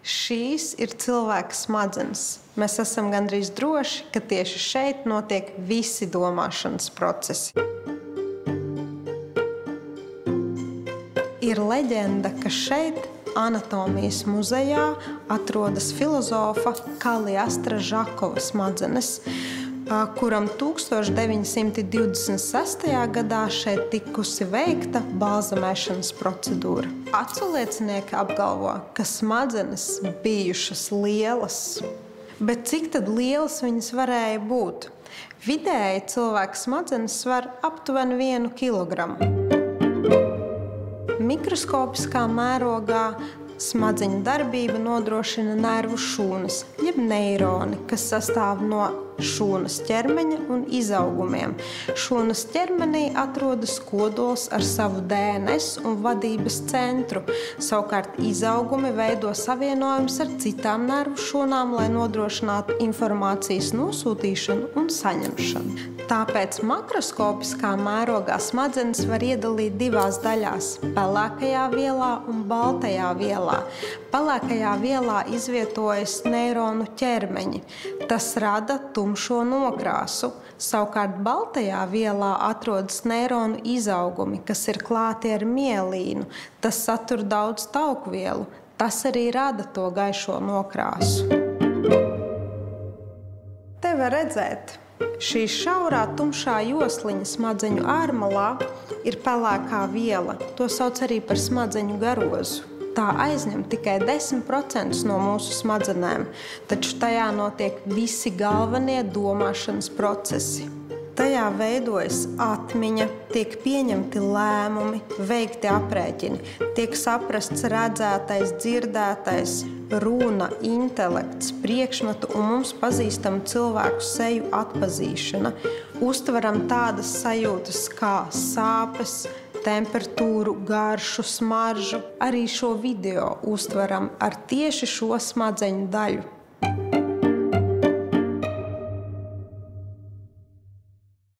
Šīs ir cilvēka smadzenes. Mēs esam gandrīz droši, ka tieši šeit notiek visi domāšanas procesi. Ir leģenda, ka šeit, Anatomijas muzejā, atrodas filozofa Kaliastra Žakova smadzenes, kuram 1926. gadā šeit tikusi veikta balzamēšanas procedūra. Acu liecinieki apgalvo, ka smadzenes bijušas lielas. Bet cik tad lielas viņas varēja būt? Vidēji cilvēka smadzenes svar aptuveni 1 kilogramu. Mikroskopiskā mērogā smadzeņu darbību nodrošina nervu šūnas, jeb neironi, kas sastāv no šūnas ķermeņa un izaugumiem. Šūnas ķermenī atrodas kodols ar savu DNS un vadības centru. Savukārt izaugumi veido savienojumus ar citām nervu šūnām, lai nodrošinātu informācijas nosūtīšanu un saņemšanu. Tāpēc makroskopiskā mērogā smadzenes var iedalīt 2 daļās – pelēkajā vielā un baltajā vielā. Pelēkajā vielā izvietojas neironu ķermeņi. Tas rada tumšo nokrāsu. Savukārt baltajā vielā atrodas neironu izaugumi, kas ir klāti ar mielīnu. Tas satur daudz taukvielu. Tas arī rada to gaišo nokrāsu. Te var redzēt. Šī šaurā tumšā josliņa smadzeņu ārmalā ir pelēkā viela. To sauc arī par smadzeņu garozu. Tā aizņem tikai 10% no mūsu smadzenēm, taču tajā notiek visi galvenie domāšanas procesi. Tajā veidojas atmiņa, tiek pieņemti lēmumi, veikti aprēķini, tiek saprasts redzētais, dzirdētais, runa, intelekts, priekšmetu un mums pazīstamu cilvēku seju atpazīšana. Uztveram tādas sajūtas kā sāpes, temperatūru, garšu, smaržu. Arī šo video uztveram ar tieši šo smadzeņu daļu.